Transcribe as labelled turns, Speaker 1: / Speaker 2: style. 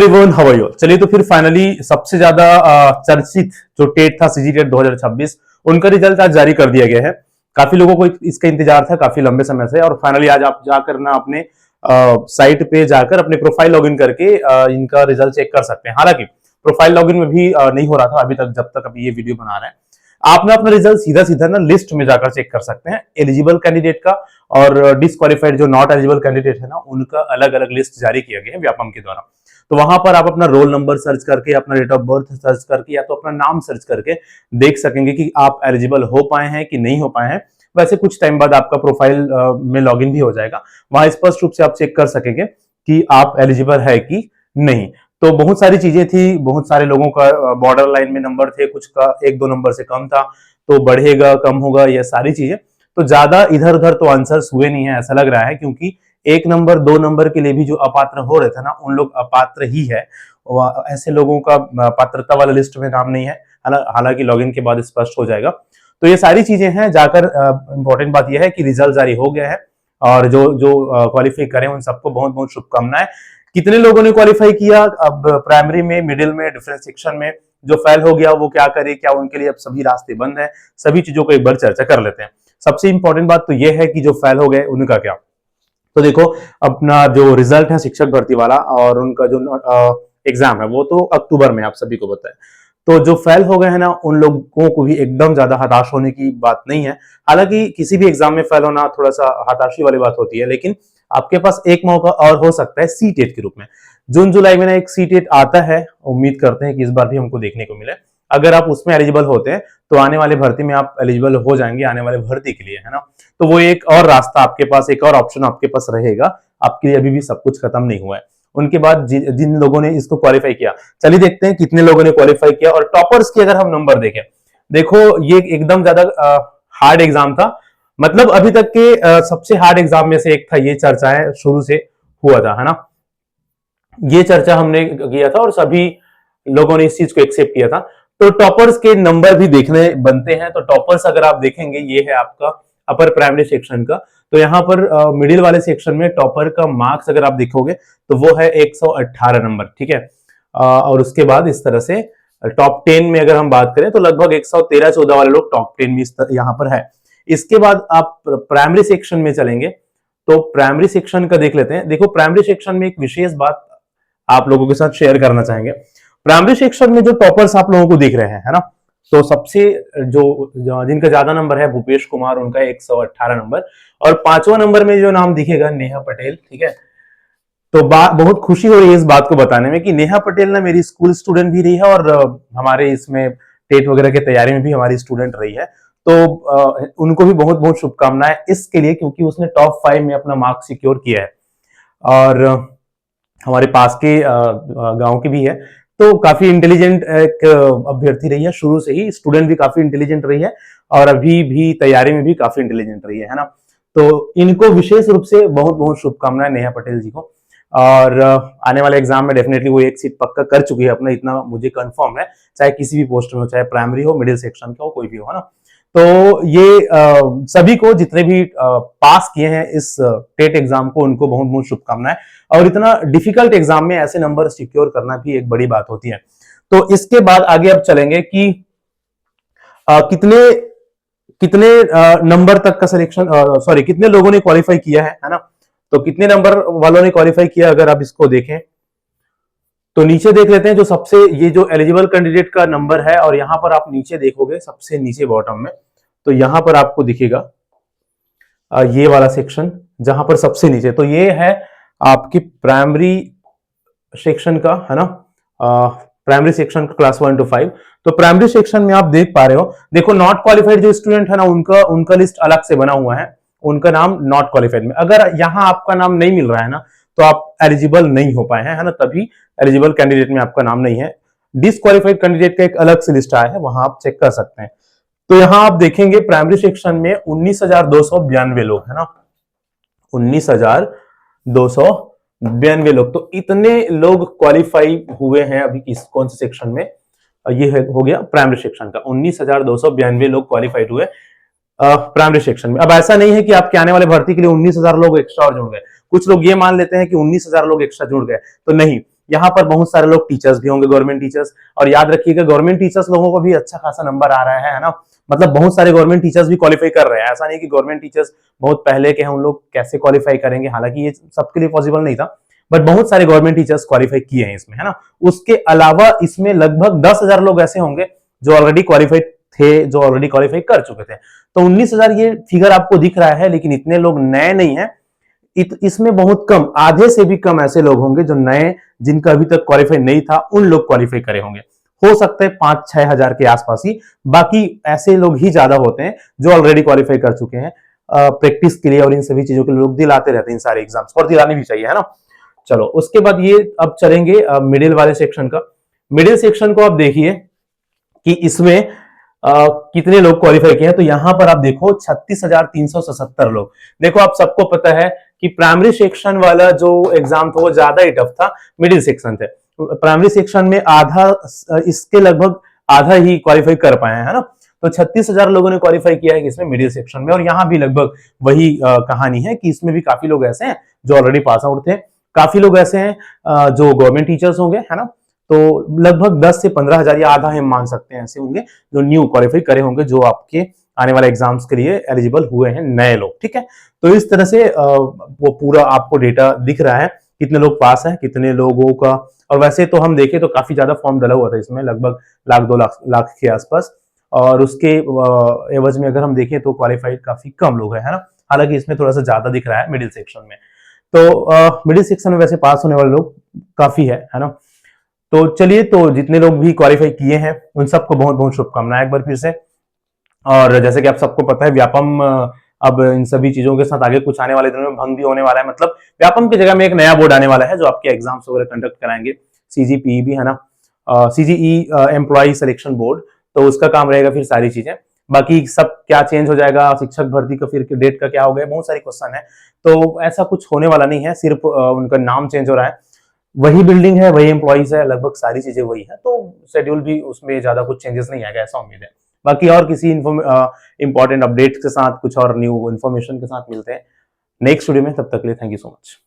Speaker 1: Everyone, how are you? चलिए, तो फिर फाइनली सबसे ज्यादा चर्चित जो टेट था, सीजी टेट 2026, उनका रिजल्ट आज जारी कर दिया गया है। काफी लोगों को इसका इंतजार था काफी लंबे समय से, और फाइनली आज आप जाकर ना अपने साइट पे जाकर अपने प्रोफाइल लॉगिन करके इनका रिजल्ट चेक कर सकते हैं। हालांकि प्रोफाइल लॉगिन में भी नहीं हो रहा था अभी तक, जब तक अभी ये वीडियो बना रहे हैं। आप ना अपना रिजल्ट सीधा सीधा ना लिस्ट में जाकर चेक कर सकते हैं, एलिजिबल कैंडिडेट का और डिस्क्वालिफाइड जो नॉट एलिजिबल कैंडिडेट है ना, उनका अलग अलग लिस्ट जारी किया गया है व्यापम के द्वारा। तो वहां पर आप अपना रोल नंबर सर्च करके, अपना डेट ऑफ बर्थ सर्च करके, या तो अपना नाम सर्च करके देख सकेंगे कि आप एलिजिबल हो पाए हैं कि नहीं हो पाए हैं। वैसे कुछ टाइम बाद आपका प्रोफाइल में लॉगिन भी हो जाएगा, वहां स्पष्ट रूप से आप चेक कर सकेंगे कि आप एलिजिबल है कि नहीं। तो बहुत सारी चीजें थी, बहुत सारे लोगों का बॉर्डर लाइन में नंबर थे, कुछ का एक दो नंबर से कम था, तो बढ़ेगा कम होगा, ये सारी चीजें। तो ज्यादा इधर उधर तो आंसर्स हुए नहीं है, ऐसा लग रहा है, क्योंकि एक नंबर दो नंबर के लिए भी जो अपात्र हो रहे थे ना, उन लोग अपात्र ही है। ऐसे लोगों का पात्रता वाला लिस्ट में नाम नहीं है, हालांकि लॉगिन के बाद स्पष्ट हो जाएगा। तो ये सारी चीजें हैं। जाकर इंपॉर्टेंट बात यह है कि रिजल्ट जारी हो गया है, और जो जो क्वालिफाई करें उन सबको बहुत बहुत शुभकामनाएं। कितने लोगों ने क्वालिफाई किया, अब प्राइमरी में, मिडिल में, डिफरेंस सेक्शन में जो फेल हो गया वो क्या करे, क्या उनके लिए अब सभी रास्ते बंद है, सभी चीजों को एक बार चर्चा कर लेते हैं। सबसे इंपॉर्टेंट बात तो यह है कि जो फेल हो गए उनका क्या। तो देखो, अपना जो रिजल्ट है शिक्षक भर्ती वाला, और उनका जो एग्जाम है वो तो अक्टूबर में, आप सभी को पता है। तो जो फेल हो गए हैं ना, उन लोगों को भी एकदम ज्यादा हताश होने की बात नहीं है। हालांकि किसी भी एग्जाम में फेल होना थोड़ा सा हताशी वाली बात होती है, लेकिन आपके पास एक मौका और हो सकता है सी टेट के रूप में। जून जुलाई में ना एक सी टेट आता है, उम्मीद करते हैं कि इस बार भी हमको देखने को मिले। अगर आप उसमें एलिजिबल होते हैं तो आने वाले भर्ती में आप एलिजिबल हो जाएंगे, आने वाले भर्ती के लिए, है ना। तो वो एक और रास्ता आपके पास, एक और ऑप्शन आपके पास रहेगा। आपके लिए अभी भी सब कुछ खत्म नहीं हुआ है। उनके बाद जिन लोगों ने इसको क्वालिफाई किया, चलिए देखते हैं कितने लोगों ने क्वालिफाई किया। और टॉपर्स की अगर हम नंबर देखें, देखो ये एकदम ज्यादा हार्ड एग्जाम था। मतलब अभी तक के सबसे हार्ड एग्जाम में से एक था, ये चर्चाएं शुरू से हुआ था, है ना। ये चर्चा हमने किया था और सभी लोगों ने इस चीज को एक्सेप्ट किया था। तो टॉपर्स के नंबर भी देखने बनते हैं। तो टॉपर्स अगर आप देखेंगे, ये है आपका अपर प्राइमरी सेक्शन का। तो यहाँ पर मिडिल वाले सेक्शन में टॉपर का मार्क्स अगर आप देखोगे तो वो है 118 नंबर, ठीक है। और उसके बाद इस तरह से टॉप 10 में अगर हम बात करें तो लगभग 113-14 वाले लोग टॉप 10 में यहाँ पर है। इसके बाद आप प्राइमरी सेक्शन में चलेंगे, तो प्राइमरी सेक्शन का देख लेते हैं। देखो, प्राइमरी सेक्शन में एक विशेष बात आप लोगों के साथ शेयर करना चाहेंगे। प्राइमरी सेक्शन में जो टॉपर्स आप लोगों को दिख रहे हैं, है ना, तो सबसे जो जिनका ज्यादा नंबर है, भूपेश कुमार, उनका 118 नंबर। और पांचवा नंबर में जो नाम दिखेगा, नेहा पटेल, ठीक है। तो बहुत खुशी हो रही है इस बात को बताने में कि नेहा पटेल ना मेरी स्कूल स्टूडेंट भी रही है, और हमारे इसमें टेट वगैरह की तैयारी में भी हमारी स्टूडेंट रही है। तो उनको भी बहुत बहुत शुभकामनाएं इसके लिए, क्योंकि उसने टॉप 5 में अपना मार्क्स सिक्योर किया है, और हमारे पास के गांव की भी है। तो काफी इंटेलिजेंट एक अभ्यर्थी रही है, शुरू से ही स्टूडेंट भी काफी इंटेलिजेंट रही है, और अभी भी तैयारी में भी काफी इंटेलिजेंट रही है ना। तो इनको विशेष रूप से बहुत बहुत शुभकामनाएं नेहा पटेल जी को। और आने वाले एग्जाम में डेफिनेटली वो एक सीट पक्का कर चुकी है अपना, इतना मुझे कंफर्म है, चाहे किसी भी पोस्ट में हो, चाहे प्राइमरी हो, मिडिल सेक्शन का हो, कोई भी हो, है ना। तो ये सभी को, जितने भी पास किए हैं इस टेट एग्जाम को, उनको बहुत बहुत शुभकामनाएं। और इतना डिफिकल्ट एग्जाम में ऐसे नंबर सिक्योर करना भी एक बड़ी बात होती है। तो इसके बाद आगे अब चलेंगे कि कितने कितने नंबर तक का सिलेक्शन, सॉरी, कितने लोगों ने क्वालिफाई किया है ना। तो कितने नंबर वालों ने क्वालिफाई किया, अगर आप इसको देखें तो नीचे देख लेते हैं। जो सबसे, ये जो एलिजिबल कैंडिडेट का नंबर है, और यहां पर आप नीचे देखोगे, सबसे नीचे बॉटम में, तो यहां पर आपको दिखेगा ये वाला सेक्शन, जहां पर सबसे नीचे, तो ये है आपकी प्राइमरी सेक्शन का, है ना, प्राइमरी सेक्शन का क्लास 1 to 5। तो प्राइमरी सेक्शन में आप देख पा रहे हो, देखो नॉट क्वालिफाइड जो स्टूडेंट है ना, उनका लिस्ट अलग से बना हुआ है, उनका नाम नॉट क्वालिफाइड में। अगर यहां आपका नाम नहीं मिल रहा है ना, तो आप एलिजिबल नहीं हो पाए हैं, है ना, तभी एलिजिबल कैंडिडेट में आपका नाम नहीं है। डिसक्वालिफाइड कैंडिडेट का एक अलग से लिस्ट आया है, वहां आप चेक कर सकते हैं। तो यहां आप देखेंगे प्राइमरी सेक्शन में 19,292 लोग, है ना, 19,292 लोग। तो इतने लोग क्वालिफाई हुए हैं अभी किस कौन से सेक्शन में, ये हो गया प्राइमरी सेक्शन का, 19,292 लोग क्वालिफाइड हुए प्राइमरी सेक्शन में। अब ऐसा नहीं है कि आपके आने वाले भर्ती के लिए 19,000 लोग एक्स्ट्रा और जुड़ गए। कुछ लोग ये मान लेते हैं कि 19,000 लोग एक्स्ट्रा जुड़ गए, तो नहीं, यहाँ पर बहुत सारे लोग टीचर्स भी होंगे, गवर्नमेंट टीचर्स। और याद रखिएगा गवर्नमेंट टीचर्स लोगों को भी अच्छा खासा नंबर आ रहा है ना, मतलब बहुत सारे गवर्नमेंट टीचर्स भी क्वालिफाई कर रहे हैं। ऐसा नहीं कि गवर्नमेंट टीचर्स बहुत पहले के हैं, उन लोग कैसे क्वालिफाई करेंगे, हालांकि ये सबके लिए पॉसिबल नहीं था, बट बहुत सारे गवर्नमेंट टीचर्स क्वालिफाई किए हैं इसमें, है ना। उसके अलावा इसमें लगभग 10,000 लोग ऐसे होंगे जो ऑलरेडी क्वालिफाइड थे, जो ऑलरेडी क्वालिफाई कर चुके थे। तो 19,000 ये फिगर आपको दिख रहा है, लेकिन इतने लोग नए नहीं है। इसमें बहुत कम, आधे से भी कम ऐसे लोग होंगे जो नए, जिनका अभी तक क्वालिफाई नहीं था, उन लोग क्वालिफाई करे होंगे। हो सकता है 5-6 हजार के आसपास ही, बाकी ऐसे लोग ही ज्यादा होते हैं जो ऑलरेडी क्वालिफाई कर चुके हैं। प्रैक्टिस के लिए और इन सभी चीजों के लिए लोग दिलाते रहते हैं इन सारे एग्जाम्स, और दिलाने भी चाहिए, है ना। चलो उसके बाद ये अब चलेंगे मिडिल वाले सेक्शन का। मिडिल सेक्शन को आप देखिए कि इसमें कितने लोग क्वालिफाई किए हैं। तो यहां पर आप देखो 36,377 लोग। देखो आप सबको पता है कि प्राइमरी सेक्शन वाला जो एग्जाम था वो ज्यादा ही टफ था, मिडिल सेक्शन थे। प्राइमरी सेक्शन में आधा, इसके लगभग आधा ही क्वालिफाई कर पाए हैं, है ना। तो 36,000 लोगों ने क्वालिफाई किया है इसमें मिडिल सेक्शन में। और यहाँ भी लगभग वही कहानी है कि इसमें भी काफी लोग ऐसे हैं जो ऑलरेडी पास आउट थे, काफी लोग ऐसे हैं जो गवर्नमेंट टीचर्स होंगे, है ना। तो लगभग 10 से 15,000 या आधा हम मान सकते हैं ऐसे होंगे जो न्यू क्वालिफाई करे होंगे, जो आपके आने वाले एग्जाम्स के लिए एलिजिबल हुए हैं, नए लोग, ठीक है। तो इस तरह से वो पूरा आपको डेटा दिख रहा है, कितने लोग पास हैं, कितने लोगों का। और वैसे तो हम देखें तो काफी ज्यादा फॉर्म डला हुआ था इसमें, लगभग 1,00,000-2 लाख के आसपास। और उसके एवज में अगर हम देखें तो क्वालिफाइड काफी कम लोग हैं, है ना। हालांकि इसमें थोड़ा सा ज्यादा दिख रहा है मिडिल सेक्शन में। तो मिडिल सेक्शन में वैसे पास होने वाले लोग काफी है ना। तो चलिए, तो जितने लोग भी क्वालिफाई किए हैं उन सबको बहुत बहुत शुभकामनाएं एक बार फिर से। और जैसे कि आप सबको पता है व्यापम अब इन सभी चीजों के साथ आगे कुछ आने वाले दिनों में भंग भी होने वाला है। मतलब व्यापम की जगह में एक नया बोर्ड आने वाला है जो आपके एग्जाम्स वगैरह कंडक्ट कराएंगे, सीजीपीई भी, है ना, सीजीई एम्प्लॉय सिलेक्शन बोर्ड। तो उसका काम रहेगा फिर सारी चीजें। बाकी सब क्या चेंज हो जाएगा, शिक्षक भर्ती का फिर डेट का क्या हो गया, बहुत सारी क्वेश्चन है। तो ऐसा कुछ होने वाला नहीं है, सिर्फ उनका नाम चेंज हो रहा है, वही बिल्डिंग है, वही एम्प्लॉइज है, लगभग सारी चीजें वही है। तो शेड्यूल भी उसमें ज्यादा कुछ चेंजेस नहीं आएगा, ऐसा उम्मीद है। बाकी और किसी इंपॉर्टेंट अपडेट्स के साथ, कुछ और न्यू इन्फॉर्मेशन के साथ मिलते हैं नेक्स्ट वीडियो में। तब तक के लिए थैंक यू सो मच।